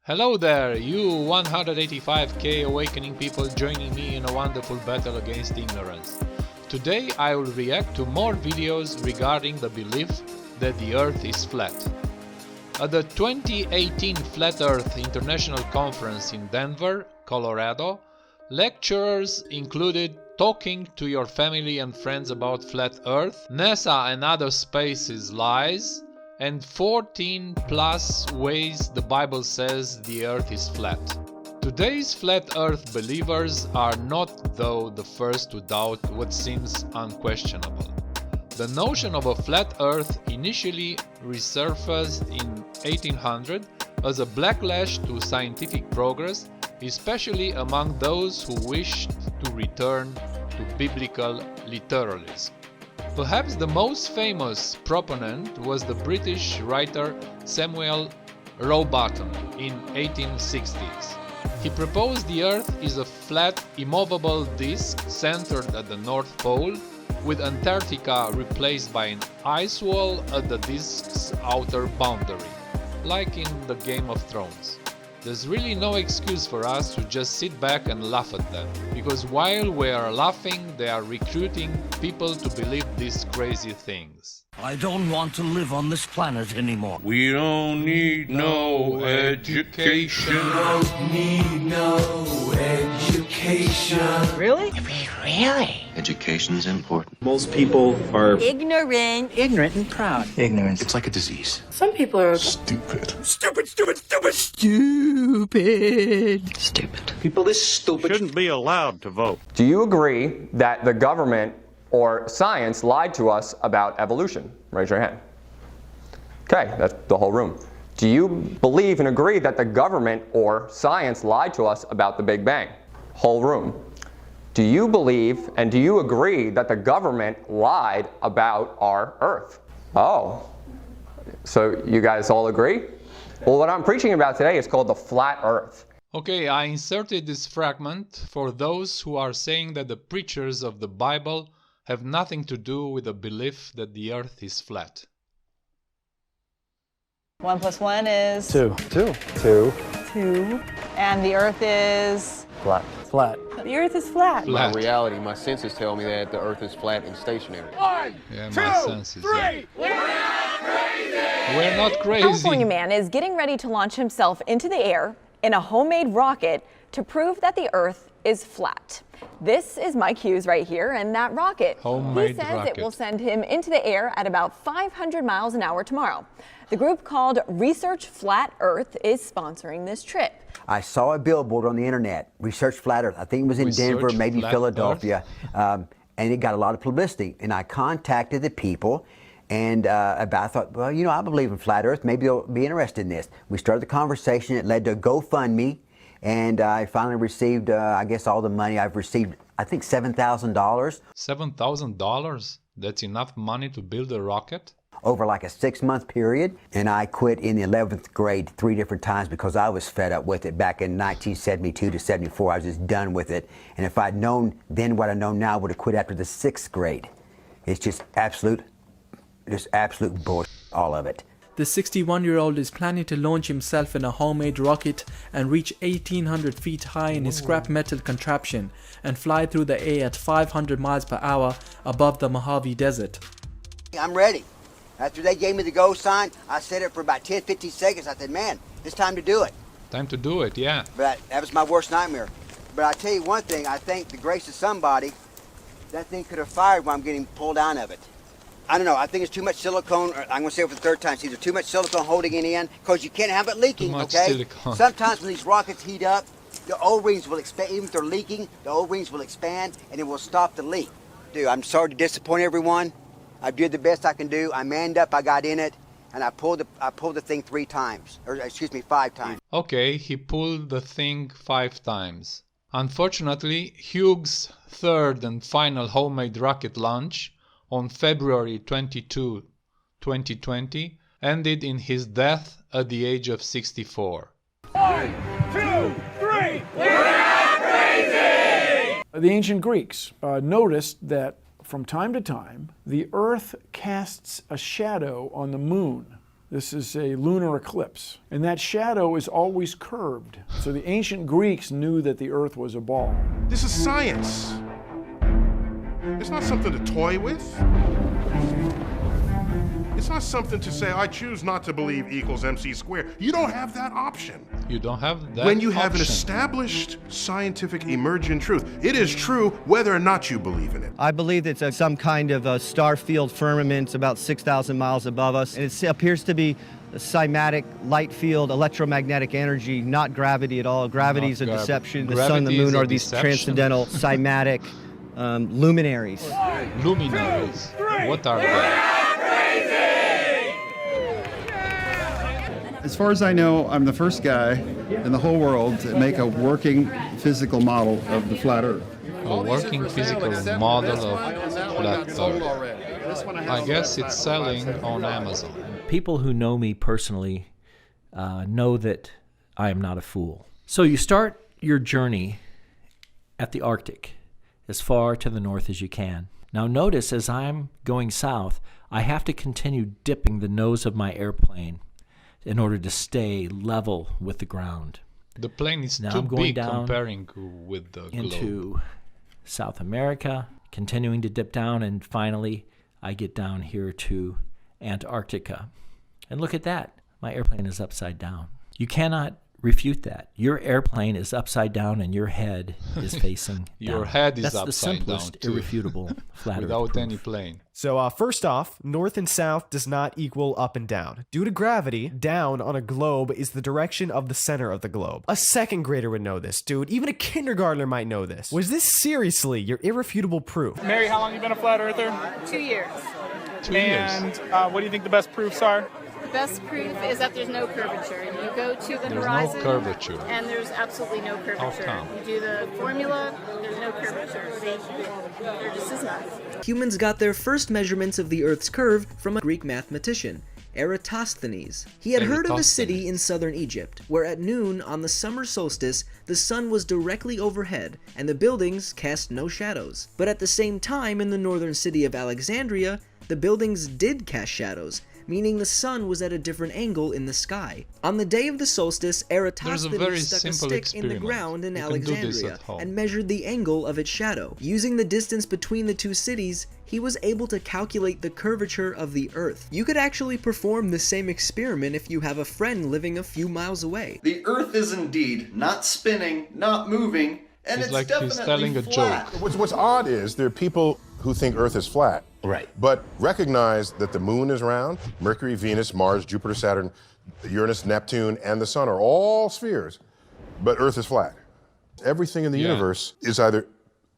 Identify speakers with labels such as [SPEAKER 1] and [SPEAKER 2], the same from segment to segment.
[SPEAKER 1] Hello there, you 185k awakening people joining me in a wonderful battle against ignorance. Today I will react to more videos regarding the belief that the Earth is flat. At the 2018 Flat Earth International Conference in Denver, Colorado, lecturers included talking to your family and friends about flat Earth, NASA and other spaces lies, and 14 plus ways the Bible says the Earth is flat. Today's flat Earth believers are not, though, the first to doubt what seems unquestionable. The notion of a flat Earth initially resurfaced in 1800 as a backlash to scientific progress, especially among those who wished to return to biblical literalism. Perhaps the most famous proponent was the British writer Samuel Rowbottom in 1860s. He proposed the Earth is a flat, immovable disk centered at the North Pole, with Antarctica replaced by an ice wall at the disk's outer boundary, like in the Game of Thrones. There's really no excuse for us to just sit back and laugh at them, because while we are laughing, they are recruiting people to believe these crazy things.
[SPEAKER 2] I don't want to live on this planet anymore.
[SPEAKER 3] We don't need no education.
[SPEAKER 4] Don't need no education.
[SPEAKER 5] Really?
[SPEAKER 6] Really?
[SPEAKER 7] Education's important.
[SPEAKER 8] Most people are
[SPEAKER 5] Ignorant and proud.
[SPEAKER 7] Ignorance. It's like a disease.
[SPEAKER 6] Some people are
[SPEAKER 7] Stupid.
[SPEAKER 4] Stupid, stupid, stupid.
[SPEAKER 5] Stupid.
[SPEAKER 8] people this stupid.
[SPEAKER 3] Shouldn't be allowed to vote.
[SPEAKER 9] Do you agree that the government or science lied to us about evolution? Raise your hand. Okay, that's the whole room. Do you believe and agree that the government or science lied to us about the Big Bang? Whole room. Do you believe and do you agree that the government lied about our Earth? Oh, so you guys all agree? Well, what I'm preaching about today is called the flat Earth.
[SPEAKER 1] Okay, I inserted this fragment for those who are saying that the preachers of the Bible have nothing to do with the belief that the Earth is flat.
[SPEAKER 10] 1 + 1 is
[SPEAKER 8] 2.
[SPEAKER 10] 2. And the Earth is
[SPEAKER 9] Flat.
[SPEAKER 8] Flat.
[SPEAKER 10] the Earth is flat.
[SPEAKER 11] My
[SPEAKER 1] Flat.
[SPEAKER 11] reality, my senses tell me that the Earth is flat and stationary.
[SPEAKER 1] Yeah, my senses. Yeah. We're not crazy.
[SPEAKER 12] California man is getting ready to launch himself into the air in a homemade rocket to prove that the Earth is flat. This is Mike Hughes right here, and that rocket.
[SPEAKER 1] Homemade
[SPEAKER 12] he says
[SPEAKER 1] rocket.
[SPEAKER 12] it will send him into the air at about 500 miles an hour tomorrow. The group called Research Flat Earth is sponsoring this trip.
[SPEAKER 5] I saw a billboard on the internet, Research Flat Earth. I think it was in
[SPEAKER 1] Research
[SPEAKER 5] Denver, maybe
[SPEAKER 1] Flat
[SPEAKER 5] Philadelphia, and it got a lot of publicity. And I contacted the people, and I thought, well, you know, I believe in Flat Earth. Maybe they'll be interested in this. We started the conversation. It led to a GoFundMe, and I finally received, I guess, all the money. I've received, I think, $7,000.
[SPEAKER 1] $7,000? That's enough money to build a rocket?
[SPEAKER 5] Over like a 6-month period, and I quit in the 11th grade 3 different times because I was fed up with it back in 1972 to 74. I was just done with it, and if I'd known then what I know now, I would have quit after the 6th grade. It's just absolute bullshit, all of it.
[SPEAKER 13] The 61-year-old is planning to launch himself in a homemade rocket and reach 1,800 feet high in his scrap metal contraption and fly through the air at 500 miles per hour above the Mojave Desert.
[SPEAKER 5] I'm ready. After they gave me the go sign, I said it for about 10-15 seconds. I said, man, it's time to do it.
[SPEAKER 1] Time to do it, yeah.
[SPEAKER 5] But that was my worst nightmare. But I tell you one thing, I think the grace of somebody, that thing could have fired when I'm getting pulled out of it. I don't know, I think it's too much silicone. I'm going to say it for the 3rd time. See, there's too much silicone holding it in because you can't have it leaking,
[SPEAKER 1] Too much
[SPEAKER 5] okay?
[SPEAKER 1] silicone.
[SPEAKER 5] Sometimes when these rockets heat up, the O-rings will expand. Even if they're leaking, the O-rings will expand and it will stop the leak. Dude, I'm sorry to disappoint everyone. I did the best I can do. I manned up, I got in it, and I pulled the thing 5 times.
[SPEAKER 1] Okay, he pulled the thing 5 times. Unfortunately, Hughes' 3rd and final homemade rocket launch on February 22, 2020 ended in his death at the age of 64.
[SPEAKER 4] 1, 2, 3. We're not crazy!
[SPEAKER 14] The ancient Greeks noticed that from time to time, the Earth casts a shadow on the moon. This is a lunar eclipse, and that shadow is always curved. So the ancient Greeks knew that the Earth was a ball.
[SPEAKER 6] This is science. It's not something to toy with. It's not something to say, I choose not to believe equals MC squared. You don't have that option.
[SPEAKER 1] You don't have that
[SPEAKER 6] When you have an
[SPEAKER 1] option.
[SPEAKER 6] established scientific emergent truth, it is true whether or not you believe in it.
[SPEAKER 15] I believe it's some kind of a star field firmament about 6,000 miles above us, and it appears to be a cymatic light field electromagnetic energy, not gravity at all. Gravity is a deception. The sun and the moon are these transcendental cymatic luminaries.
[SPEAKER 1] Luminaries. What are they?
[SPEAKER 16] As far as I know, I'm the first guy in the whole world to make a working physical model of the flat Earth.
[SPEAKER 1] A working physical model of flat Earth. I guess it's selling on Amazon.
[SPEAKER 17] People who know me personally know that I am not a fool. So you start your journey at the Arctic, as far to the north as you can. Now notice, as I'm going south, I have to continue dipping the nose of my airplane in order to stay level with the ground.
[SPEAKER 1] The plane is
[SPEAKER 17] now
[SPEAKER 1] too
[SPEAKER 17] I'm going
[SPEAKER 1] big
[SPEAKER 17] down
[SPEAKER 1] comparing with the
[SPEAKER 17] into
[SPEAKER 1] globe.
[SPEAKER 17] South America, continuing to dip down, and finally I get down here to Antarctica. And look at that, my airplane is upside down. You cannot refute that. Your airplane is upside down and your head is facing
[SPEAKER 1] Your
[SPEAKER 17] down.
[SPEAKER 1] head is
[SPEAKER 17] That's
[SPEAKER 1] upside
[SPEAKER 17] the simplest,
[SPEAKER 1] down too.
[SPEAKER 17] irrefutable flat Earth
[SPEAKER 1] Without
[SPEAKER 17] proof.
[SPEAKER 1] any plane.
[SPEAKER 18] So first off, north and south does not equal up and down. Due to gravity, down on a globe is the direction of the center of the globe. A second grader would know this, dude. Even a kindergartner might know this. Was this seriously your irrefutable proof?
[SPEAKER 19] Mary, how long have you been a flat earther?
[SPEAKER 20] 2 years.
[SPEAKER 1] 2 years.
[SPEAKER 19] And what do you think the best proofs are?
[SPEAKER 20] The best proof is that there's no curvature. You go to the
[SPEAKER 1] There's
[SPEAKER 20] horizon,
[SPEAKER 1] no curvature.
[SPEAKER 20] and there's absolutely no curvature.
[SPEAKER 1] come?
[SPEAKER 20] You do the formula, there's no curvature. There just is none.
[SPEAKER 21] Humans got their first measurements of the Earth's curve from a Greek mathematician, Eratosthenes. He had heard of a city in southern Egypt, where at noon on the summer solstice, the sun was directly overhead, and the buildings cast no shadows. But at the same time, in the northern city of Alexandria, the buildings did cast shadows, meaning the sun was at a different angle in the sky. On the day of the solstice, Eratosthenes stuck a stick in the ground in Alexandria and measured the angle of its shadow. Using the distance between the two cities, he was able to calculate the curvature of the Earth. You could actually perform the same experiment if you have a friend living a few miles away.
[SPEAKER 22] The Earth is indeed not spinning, not moving, and
[SPEAKER 1] It's
[SPEAKER 22] it's
[SPEAKER 1] like
[SPEAKER 22] definitely
[SPEAKER 1] he's telling a
[SPEAKER 22] flat.
[SPEAKER 1] joke.
[SPEAKER 6] What's odd is there are people who think Earth is flat.
[SPEAKER 5] Right.
[SPEAKER 6] But recognize that the moon is round. Mercury, Venus, Mars, Jupiter, Saturn, Uranus, Neptune, and the sun are all spheres, but Earth is flat. Everything in the universe is either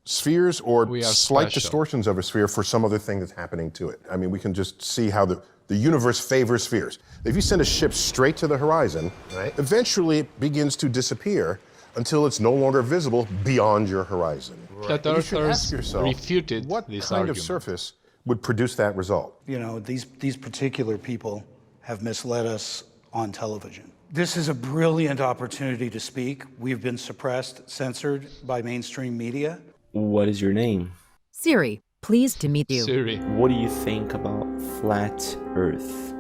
[SPEAKER 6] spheres or slight
[SPEAKER 1] special.
[SPEAKER 6] distortions of a sphere for some other thing that's happening to it. I mean, we can just see how the universe favors spheres. If you send a ship straight to the horizon, eventually it begins to disappear until it's no longer visible beyond your horizon.
[SPEAKER 1] Flat
[SPEAKER 6] And you should
[SPEAKER 1] Earthers
[SPEAKER 6] ask yourself,
[SPEAKER 1] refuted
[SPEAKER 6] what
[SPEAKER 1] this
[SPEAKER 6] kind
[SPEAKER 1] argument.
[SPEAKER 6] of surface would produce that result?
[SPEAKER 23] You know, these particular people have misled us on television. This is a brilliant opportunity to speak. We've been suppressed, censored by mainstream media.
[SPEAKER 24] What is your name?
[SPEAKER 25] Siri, pleased to meet you.
[SPEAKER 1] Siri.
[SPEAKER 24] What do you think about flat Earth?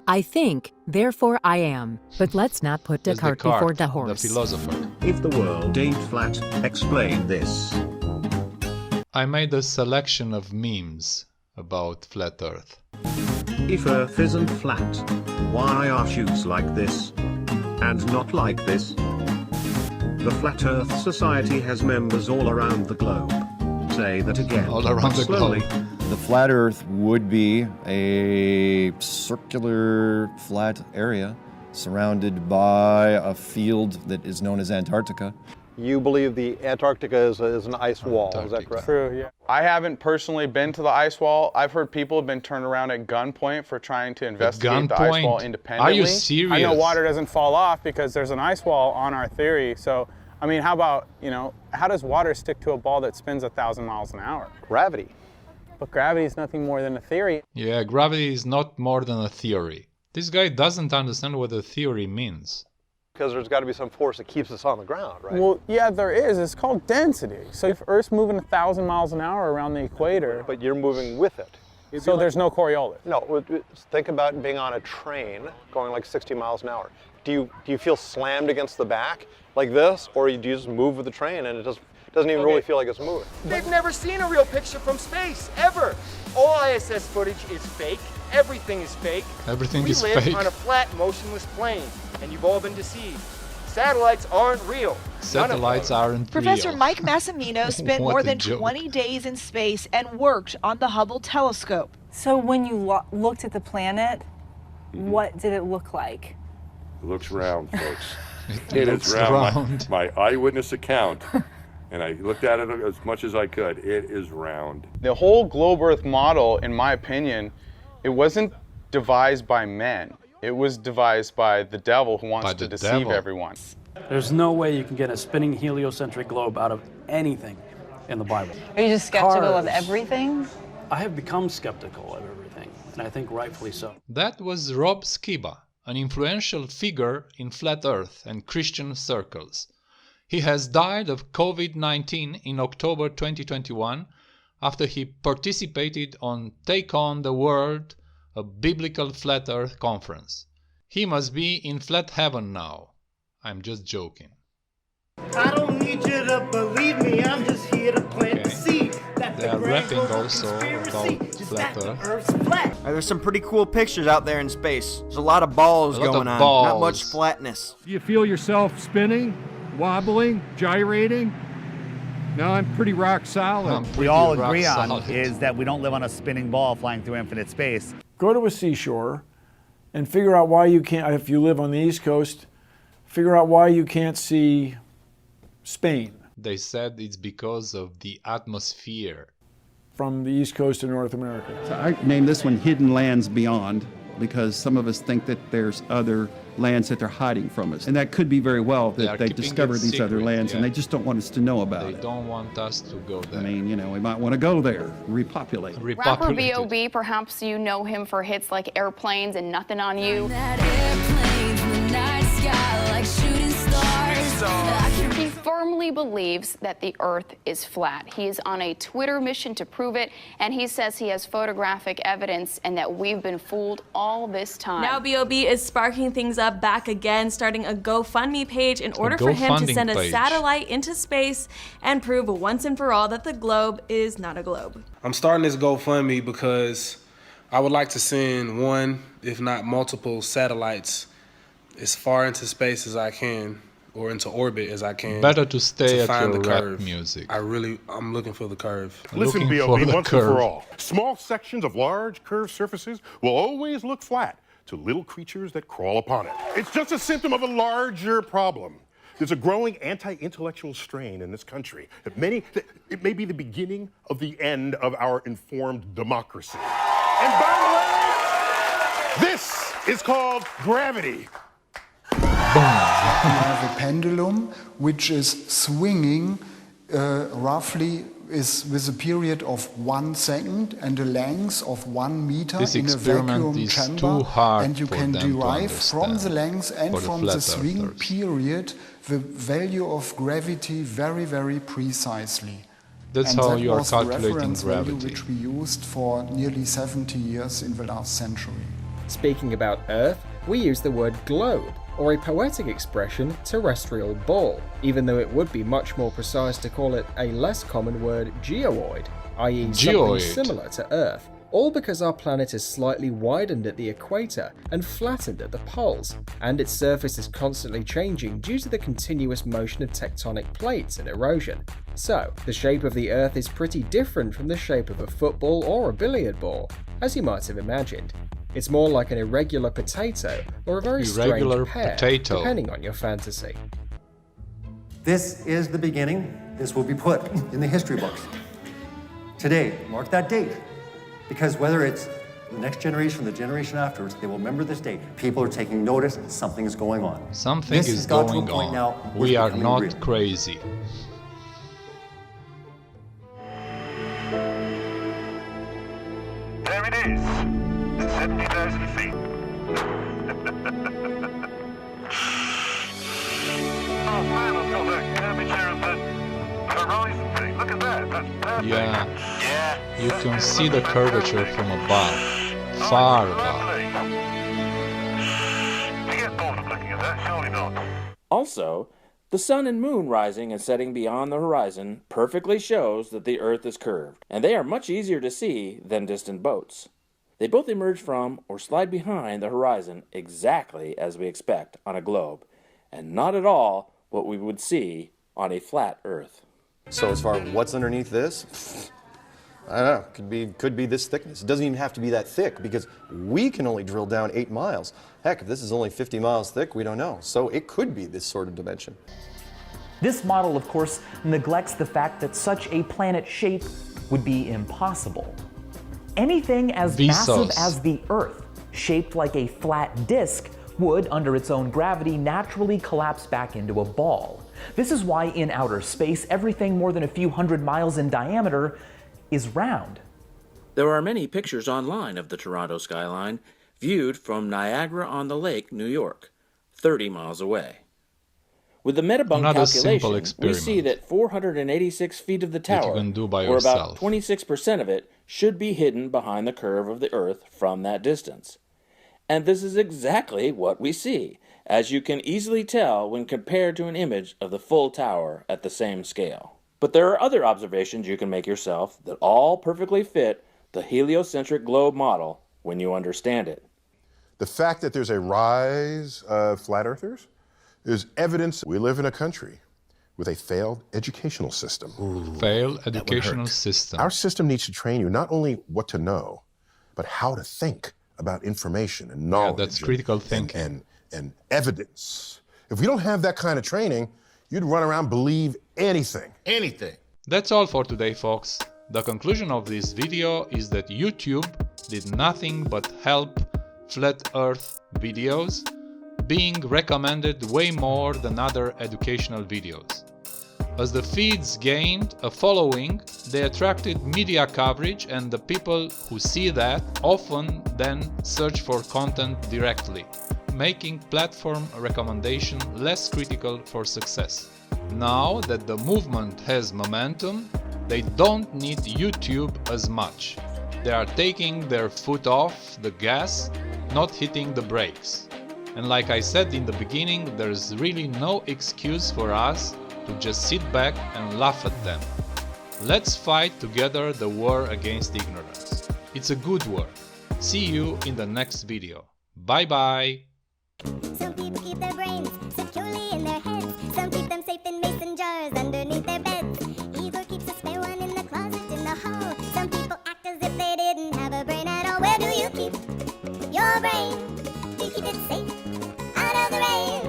[SPEAKER 25] I think, therefore I am. But let's not put the
[SPEAKER 1] As
[SPEAKER 25] cart before the horse.
[SPEAKER 1] The philosopher.
[SPEAKER 26] If the world ain't flat, explain this.
[SPEAKER 1] I made a selection of memes about flat Earth.
[SPEAKER 26] If Earth isn't flat, why are shoes like this? And not like this? The Flat Earth Society has members all around the globe. Say that again.
[SPEAKER 1] All around the
[SPEAKER 26] slowly.
[SPEAKER 1] globe.
[SPEAKER 27] The flat Earth would be a circular flat area surrounded by a field that is known as Antarctica.
[SPEAKER 11] You believe the Antarctica is an ice wall, is that correct?
[SPEAKER 19] True, yeah. I haven't personally been to the ice wall. I've heard people have been turned around at gunpoint for trying to investigate the ice wall independently.
[SPEAKER 1] Are you serious?
[SPEAKER 19] I know water doesn't fall off because there's an ice wall on our theory. So, I mean, how about, how does water stick to a ball that spins 1,000 miles an hour?
[SPEAKER 11] Gravity.
[SPEAKER 19] But gravity is nothing more than a theory.
[SPEAKER 1] Yeah, gravity is not more than a theory. This guy doesn't understand what a theory means.
[SPEAKER 11] Because there's got to be some force that keeps us on the ground, right?
[SPEAKER 19] Well, yeah, there is. It's called density. So if Earth's moving 1,000 miles an hour around the equator.
[SPEAKER 11] But you're moving with it.
[SPEAKER 19] So there's no Coriolis?
[SPEAKER 11] No, think about being on a train going like 60 miles an hour. Do you feel slammed against the back like this, or do you just move with the train and it doesn't even really feel like it's moving?
[SPEAKER 2] They've never seen a real picture from space, ever. All ISS footage is fake. Everything is fake.
[SPEAKER 1] Everything is
[SPEAKER 2] fake. We live
[SPEAKER 1] fake.
[SPEAKER 2] on a flat, motionless plane, and you've all been deceived. Satellites aren't real.
[SPEAKER 1] Satellites aren't
[SPEAKER 3] Professor
[SPEAKER 1] real.
[SPEAKER 3] Mike Massimino spent
[SPEAKER 1] What
[SPEAKER 3] more
[SPEAKER 1] a
[SPEAKER 3] than
[SPEAKER 1] joke.
[SPEAKER 3] 20 days in space and worked on the Hubble telescope.
[SPEAKER 7] So when you looked at the planet, what did it look like?
[SPEAKER 8] It looks round, folks.
[SPEAKER 1] It
[SPEAKER 8] is
[SPEAKER 1] looks
[SPEAKER 8] round.
[SPEAKER 1] round.
[SPEAKER 8] My eyewitness account, and I looked at it as much as I could. It is round.
[SPEAKER 19] The whole globe Earth model, in my opinion, it wasn't devised by men. It was devised by the devil who wants to deceive everyone.
[SPEAKER 9] There's no way you can get a spinning heliocentric globe out of anything in the Bible.
[SPEAKER 7] Are you just skeptical of
[SPEAKER 9] Cars.
[SPEAKER 7] everything?
[SPEAKER 9] I have become skeptical of everything, and I think rightfully so.
[SPEAKER 1] That was Rob Skiba, an influential figure in Flat Earth and Christian circles. He has died of COVID-19 in October 2021 after he participated on Take on the World, a biblical Flat Earth conference. He must be in flat heaven now. I'm just joking.
[SPEAKER 10] I don't need you to believe me, I'm just here to plant the seed.
[SPEAKER 1] They are rapping also about Flat Earth.
[SPEAKER 12] There's some pretty cool pictures out there in space. There's a lot of balls going on, not much flatness.
[SPEAKER 16] Do you feel yourself spinning, wobbling, gyrating? No, I'm pretty rock solid.
[SPEAKER 28] We all agree on is that we don't live on a spinning ball flying through infinite space.
[SPEAKER 14] Go to a seashore and figure out why you can't, if you live on the East Coast, figure out why you can't see Spain.
[SPEAKER 1] They said it's because of the atmosphere.
[SPEAKER 14] From the East Coast of North America.
[SPEAKER 16] So I named this one Hidden Lands Beyond because some of us think that there's other lands that they're hiding from us. And that could be very well that they discovered these other lands and they just don't want us to know about it.
[SPEAKER 1] They don't want us to go there.
[SPEAKER 16] I mean, you know, we might want to go there, repopulate.
[SPEAKER 29] Rapper B.O.B., perhaps you know him for hits like Airplanes and Nothing on You. He firmly believes that the Earth is flat. He is on a Twitter mission to prove it, and he says he has photographic evidence and that we've been fooled all this time.
[SPEAKER 30] Now B.O.B. is sparking things up back again, starting a GoFundMe page in order for him to send a satellite into space and prove once and for all that the globe is not a globe.
[SPEAKER 31] I'm starting this GoFundMe because I would like to send one, if not multiple, satellites as far into space as I can, or into orbit as I can.
[SPEAKER 1] Better to stay at
[SPEAKER 31] find
[SPEAKER 1] your
[SPEAKER 31] the
[SPEAKER 1] rap
[SPEAKER 31] curve.
[SPEAKER 1] music.
[SPEAKER 31] I'm looking for the curve.
[SPEAKER 6] Listen, B.O.B., once and for all. Small sections of large curved surfaces will always look flat to little creatures that crawl upon it. It's just a symptom of a larger problem. There's a growing anti-intellectual strain in this country. It may be the beginning of the end of our informed democracy. And by the way, this is called gravity.
[SPEAKER 32] You have a pendulum which is swinging roughly with a period of 1 second and a length of 1 meter
[SPEAKER 1] This
[SPEAKER 32] in a
[SPEAKER 1] experiment
[SPEAKER 32] vacuum
[SPEAKER 1] is
[SPEAKER 32] chamber,
[SPEAKER 1] too hard
[SPEAKER 32] and you
[SPEAKER 1] for
[SPEAKER 32] can
[SPEAKER 1] them to
[SPEAKER 32] derive from the
[SPEAKER 1] understand,
[SPEAKER 32] length and
[SPEAKER 1] for the
[SPEAKER 32] from
[SPEAKER 1] flat
[SPEAKER 32] the swing
[SPEAKER 1] earthers.
[SPEAKER 32] period the value of gravity very, very precisely.
[SPEAKER 1] That's
[SPEAKER 32] and
[SPEAKER 1] how
[SPEAKER 32] that
[SPEAKER 1] you are
[SPEAKER 32] was the
[SPEAKER 1] calculating
[SPEAKER 32] reference value
[SPEAKER 1] gravity.
[SPEAKER 32] which we used for nearly 70 years in the last century.
[SPEAKER 33] Speaking about Earth, we use the word globe, or a poetic expression, terrestrial ball, even though it would be much more precise to call it a less common word, geoid, i.e. something
[SPEAKER 1] Geoid.
[SPEAKER 33] similar to Earth, all because our planet is slightly widened at the equator and flattened at the poles, and its surface is constantly changing due to the continuous motion of tectonic plates and erosion. So, the shape of the Earth is pretty different from the shape of a football or a billiard ball, as you might have imagined. It's more like an irregular potato or a very
[SPEAKER 1] Irregular
[SPEAKER 33] strange pear,
[SPEAKER 1] potato.
[SPEAKER 33] depending on your fantasy.
[SPEAKER 34] This is the beginning. This will be put in the history books. Today, mark that date. Because whether it's the next generation or the generation afterwards, they will remember this date. People are taking notice, something is going on.
[SPEAKER 1] Something
[SPEAKER 34] This
[SPEAKER 1] is
[SPEAKER 34] has got to a
[SPEAKER 1] going
[SPEAKER 34] point
[SPEAKER 1] on.
[SPEAKER 34] now where
[SPEAKER 1] We
[SPEAKER 34] it's
[SPEAKER 1] are
[SPEAKER 34] becoming
[SPEAKER 1] not
[SPEAKER 34] real.
[SPEAKER 1] crazy.
[SPEAKER 4] There it is, at 70,000 feet. Oh man, I've got that curvature of the horizon thing. Look at that, that's perfect.
[SPEAKER 1] Yeah, you can see the curvature from above, far above.
[SPEAKER 5] Also, the sun and moon rising and setting beyond the horizon perfectly shows that the Earth is curved, and they are much easier to see than distant boats. They both emerge from or slide behind the horizon exactly as we expect on a globe, and not at all what we would see on a flat Earth.
[SPEAKER 11] So as far as what's underneath this, I don't know, could be this thickness. It doesn't even have to be that thick because we can only drill down 8 miles. Heck, if this is only 50 miles thick, we don't know. So it could be this sort of dimension.
[SPEAKER 13] This model, of course, neglects the fact that such a planet shape would be impossible. Anything as massive as the Earth, shaped like a flat disk, would, under its own gravity, naturally collapse back into a ball. This is why in outer space, everything more than a few hundred miles in diameter is round.
[SPEAKER 5] There are many pictures online of the Toronto skyline, viewed from Niagara-on-the-Lake, New York, 30 miles away. With the Metabunk calculation, we see that 486 feet of the tower, or about 26% of it, should be hidden behind the curve of the Earth from that distance. And this is exactly what we see, as you can easily tell when compared to an image of the full tower at the same scale. But there are other observations you can make yourself that all perfectly fit the heliocentric globe model when you understand it.
[SPEAKER 6] The fact that there's a rise of flat earthers is evidence we live in a country with a failed educational system.
[SPEAKER 1] Failed educational system.
[SPEAKER 6] Our system needs to train you not only what to know, but how to think about information and knowledge.
[SPEAKER 1] Yeah, that's critical thinking.
[SPEAKER 6] And evidence. If we don't have that kind of training, you'd run around believe anything.
[SPEAKER 1] Anything. That's all for today, folks. The conclusion of this video is that YouTube did nothing but help flat earth videos being recommended way more than other educational videos. As the feeds gained a following, they attracted media coverage, and the people who see that often then search for content directly, making platform recommendation less critical for success. Now that the movement has momentum, they don't need YouTube as much. They are taking their foot off the gas, not hitting the brakes. And like I said in the beginning, there's really no excuse for us to just sit back and laugh at them. Let's fight together the war against ignorance. It's a good war. See you in the next video. Bye bye!
[SPEAKER 15] Some people keep their brains securely in their heads. Some keep them safe in mason jars underneath their beds. Igor keeps a spare one in the closet in the hall. Some people act as if they didn't have a brain at all. Where do you keep your brain? Do you keep it safe out of the rain?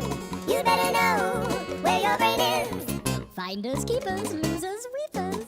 [SPEAKER 15] You better know where your brain is. Finders, keepers, losers, reapers.